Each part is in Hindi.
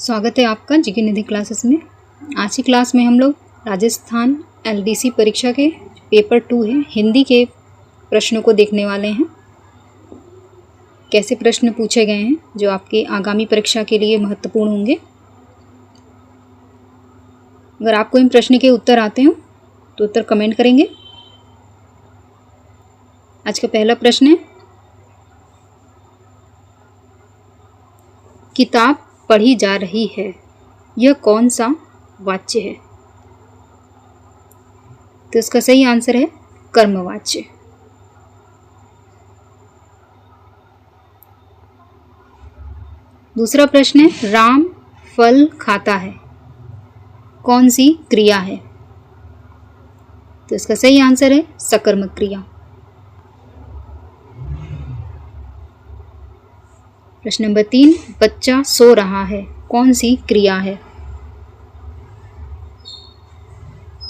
स्वागत है आपका जीके निधि क्लासेस में। आज की क्लास में हम लोग राजस्थान एलडीसी परीक्षा के पेपर 2 है हिंदी के प्रश्नों को देखने वाले हैं। कैसे प्रश्न पूछे गए हैं जो आपके आगामी परीक्षा के लिए महत्वपूर्ण होंगे। अगर आपको इन प्रश्न के उत्तर आते हो तो उत्तर कमेंट करेंगे। आज का पहला प्रश्न है, किताब पढ़ी जा रही है, यह कौन सा वाच्य है? तो इसका सही आंसर है कर्मवाच्य। दूसरा प्रश्न है, राम फल खाता है, कौन सी क्रिया है? तो इसका सही आंसर है सकर्मक क्रिया। प्रश्न नंबर 3, बच्चा सो रहा है, कौन सी क्रिया है?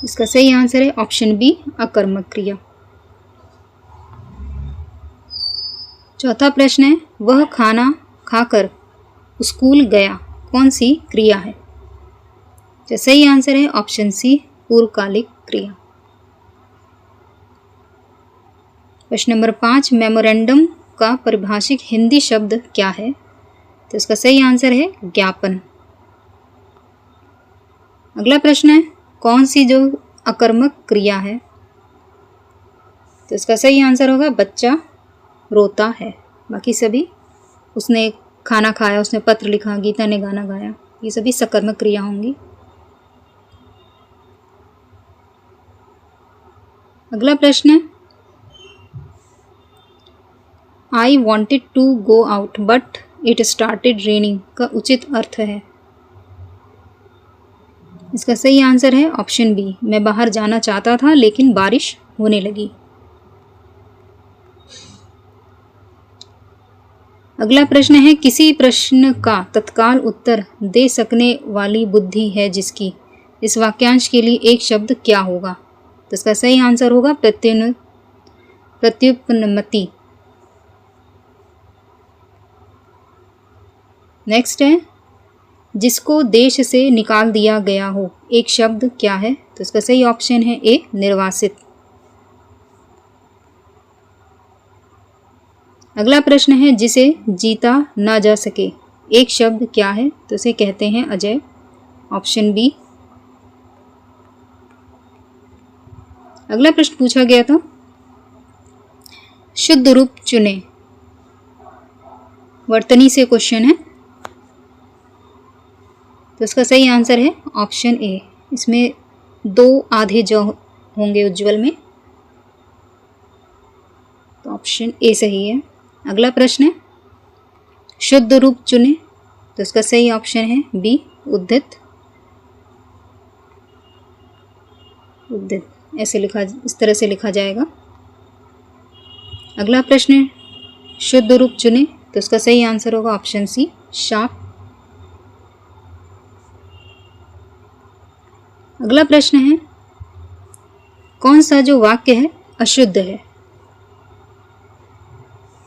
इसका सही आंसर है ऑप्शन बी अकर्मक क्रिया। चौथा प्रश्न है, वह खाना खाकर स्कूल गया, कौन सी क्रिया है? तो सही आंसर है ऑप्शन सी पूर्वकालिक क्रिया। प्रश्न नंबर 5, मेमोरेंडम का परिभाषिक हिंदी शब्द क्या है? तो इसका सही आंसर है ज्ञापन। अगला प्रश्न है, कौन सी जो अकर्मक क्रिया है? तो इसका सही आंसर होगा बच्चा रोता है। बाकी सभी, उसने खाना खाया, उसने पत्र लिखा, गीता ने गाना गाया, ये सभी सकर्मक क्रिया होंगी। अगला प्रश्न है, I wanted to go out but it started raining का उचित अर्थ है? इसका सही आंसर है ऑप्शन बी, मैं बाहर जाना चाहता था लेकिन बारिश होने लगी। अगला प्रश्न है, किसी प्रश्न का तत्काल उत्तर दे सकने वाली बुद्धि है जिसकी, इस वाक्यांश के लिए एक शब्द क्या होगा? तो इसका सही आंसर होगा प्रत्युत्पन्नमति। नेक्स्ट है, जिसको देश से निकाल दिया गया हो, एक शब्द क्या है? तो इसका सही ऑप्शन है ए निर्वासित। अगला प्रश्न है, जिसे जीता ना जा सके, एक शब्द क्या है? तो इसे कहते हैं अजय, ऑप्शन बी। अगला प्रश्न पूछा गया था, शुद्ध रूप चुने, वर्तनी से क्वेश्चन है, तो इसका सही आंसर है ऑप्शन ए। इसमें 2 आधे जो होंगे उज्ज्वल में, तो ऑप्शन ए सही है। अगला प्रश्न है, शुद्ध रूप चुने, तो इसका सही ऑप्शन है बी उद्धित। उद्धित ऐसे लिखा, इस तरह से लिखा जाएगा। अगला प्रश्न है, शुद्ध रूप चुने, तो इसका सही आंसर होगा ऑप्शन सी शाप। अगला प्रश्न है, कौन सा जो वाक्य है अशुद्ध है?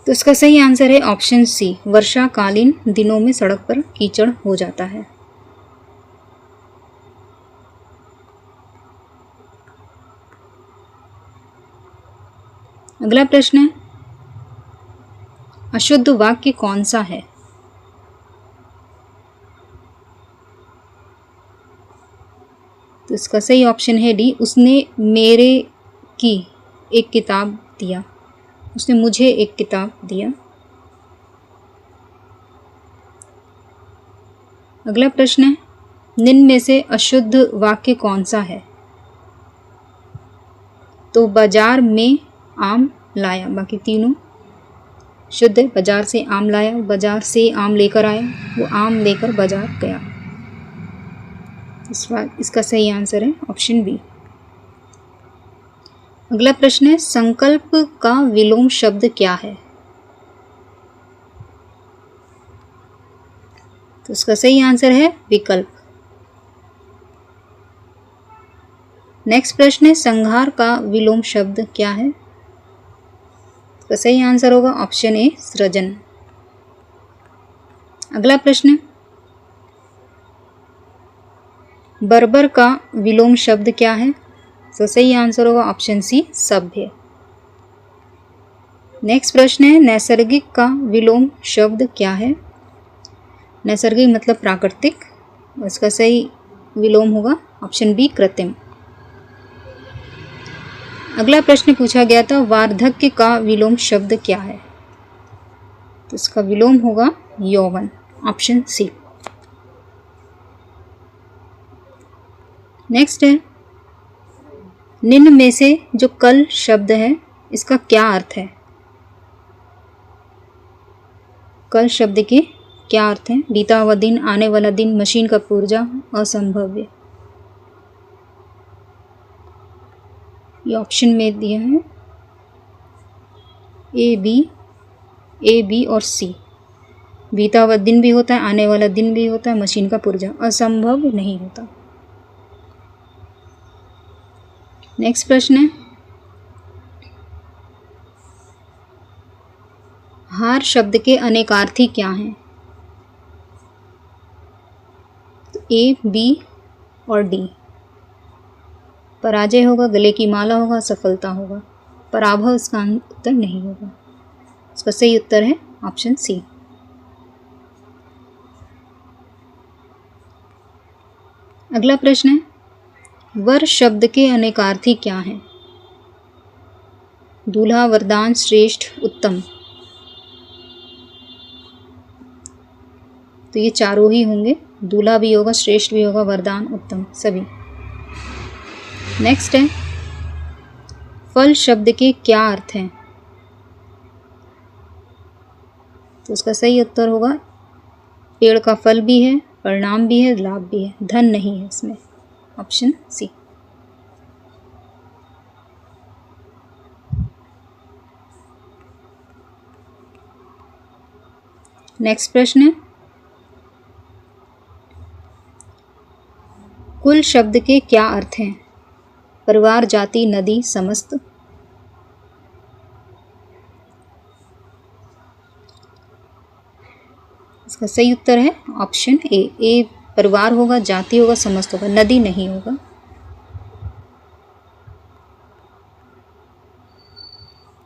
तो इसका सही आंसर है ऑप्शन सी, वर्षाकालीन दिनों में सड़क पर कीचड़ हो जाता है। अगला प्रश्न है, अशुद्ध वाक्य कौन सा है? तो इसका सही ऑप्शन है डी, उसने मेरे की एक किताब दिया, उसने मुझे एक किताब दिया। अगला प्रश्न है, निम्न में से अशुद्ध वाक्य कौन सा है? तो बाजार में आम लाया, बाकी तीनों शुद्ध है। बाजार से आम लाया, बाजार से आम लेकर आया, वो आम लेकर बाजार गया। इसका सही आंसर है ऑप्शन बी। अगला प्रश्न है, संकल्प का विलोम शब्द क्या है? तो इसका सही आंसर है विकल्प। नेक्स्ट प्रश्न है, संहार का विलोम शब्द क्या है? इसका सही आंसर होगा ऑप्शन ए सृजन। अगला प्रश्न, बर्बर का विलोम शब्द क्या है? तो सही आंसर होगा ऑप्शन सी, सभ्य। नेक्स्ट प्रश्न है, नैसर्गिक का विलोम शब्द क्या है? नैसर्गिक मतलब प्राकृतिक, इसका सही विलोम होगा ऑप्शन बी, कृत्रिम। अगला प्रश्न पूछा गया था, वार्धक्य का विलोम शब्द क्या है? तो इसका विलोम होगा यौवन, ऑप्शन सी। नेक्स्ट है, निम्न में से जो कल शब्द है इसका क्या अर्थ है? कल शब्द के क्या अर्थ है? बीता हुआ दिन, आने वाला दिन, मशीन का पुर्जा, असंभव्य। ये ऑप्शन में दिया है ए बी और सी। बीता हुआ दिन भी होता है, आने वाला दिन भी होता है, मशीन का पुर्जा, असंभव नहीं होता। नेक्स्ट प्रश्न है, हार शब्द के अनेकार्थी क्या हैं? तो ए, बी और डी। पराजय होगा, गले की माला होगा, सफलता होगा। पराभव इसका उत्तर नहीं होगा। इसका सही उत्तर है ऑप्शन सी। अगला प्रश्न है, वर शब्द के अनेकार्थी क्या हैं? दूल्हा, वरदान, श्रेष्ठ, उत्तम। तो ये चारों ही होंगे, दूल्हा भी होगा, श्रेष्ठ भी होगा, वरदान, उत्तम, सभी। नेक्स्ट है, फल शब्द के क्या अर्थ हैं? तो उसका सही उत्तर होगा, पेड़ का फल भी है, परिणाम भी है, लाभ भी है, धन नहीं है इसमें, ऑप्शन सी। नेक्स्ट प्रश्न है, कुल शब्द के क्या अर्थ हैं? परिवार, जाति, नदी, समस्त। इसका सही उत्तर है ऑप्शन ए परिवार होगा, जाति होगा, समस्त होगा, नदी नहीं होगा।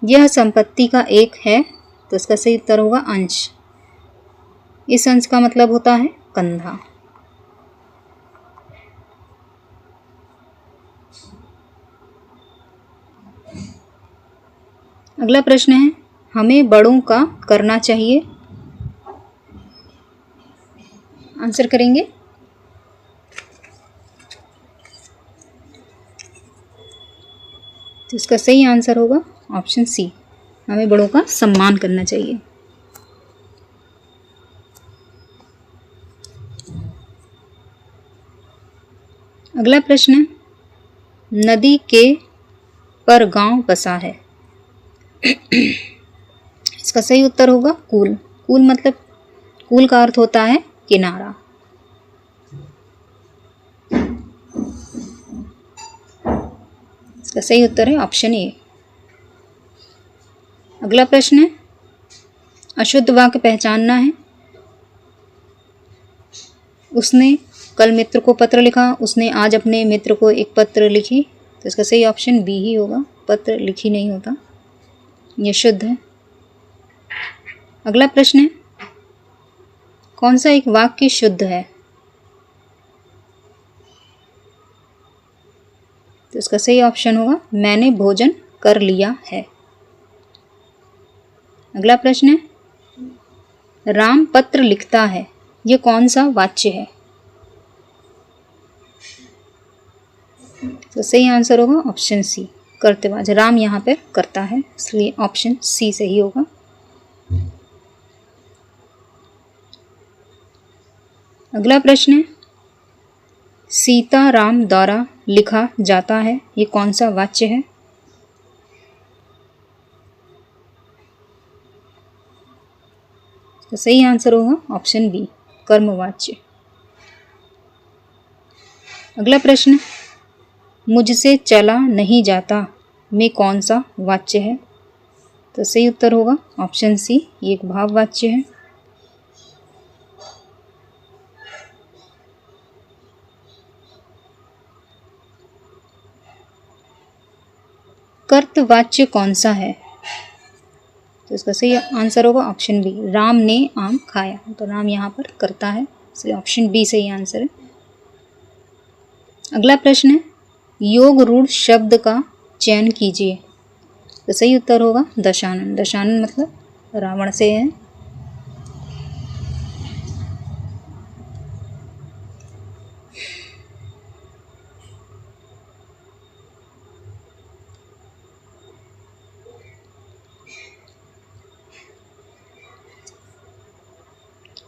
यह संपत्ति का एक है, तो इसका सही उत्तर होगा अंश। इस अंश का मतलब होता है कंधा। अगला प्रश्न है, हमें बड़ों का करना चाहिए। आंसर करेंगे। तो इसका सही आंसर होगा ऑप्शन सी, हमें बड़ों का सम्मान करना चाहिए। अगला प्रश्न है, नदी के पर गांव बसा है। इसका सही उत्तर होगा कूल। कूल मतलब, कूल का अर्थ होता है किनारा। इसका सही उत्तर है ऑप्शन ए। अगला प्रश्न है, अशुद्ध वाक्य पहचानना है। उसने कल मित्र को पत्र लिखा, उसने आज अपने मित्र को एक पत्र लिखी। तो इसका सही ऑप्शन बी ही होगा, पत्र लिखी नहीं होता, यह शुद्ध है। अगला प्रश्न है, कौन सा एक वाक्य शुद्ध है? तो इसका सही ऑप्शन होगा, मैंने भोजन कर लिया है। अगला प्रश्न है, राम पत्र लिखता है, यह कौन सा वाच्य है? तो सही आंसर होगा ऑप्शन सी, कर्तव्य। राम यहाँ पर करता है, इसलिए ऑप्शन सी सही होगा। अगला प्रश्न है, सीता राम द्वारा लिखा जाता है, ये कौन सा वाच्य है? तो सही आंसर होगा ऑप्शन बी, कर्मवाच्य। अगला प्रश्न, मुझसे चला नहीं जाता में कौन सा वाच्य है? तो सही उत्तर होगा ऑप्शन सी, ये एक भाववाच्य है। कर्तवाच्य कौन सा है? तो इसका सही आंसर होगा ऑप्शन बी, राम ने आम खाया। तो राम यहाँ पर कर्ता है, इसलिए ऑप्शन बी सही आंसर है। अगला प्रश्न है, योग रूढ़ शब्द का चयन कीजिए। तो सही उत्तर होगा दशानन। दशानन मतलब रावण से है।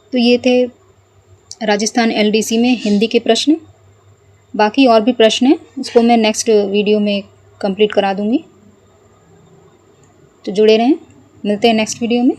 तो ये थे राजस्थान एलडीसी में हिंदी के प्रश्न। बाकी और भी प्रश्न हैं, उसको मैं नेक्स्ट वीडियो में कंप्लीट करा दूंगी। तो जुड़े रहें, मिलते हैं नेक्स्ट वीडियो में।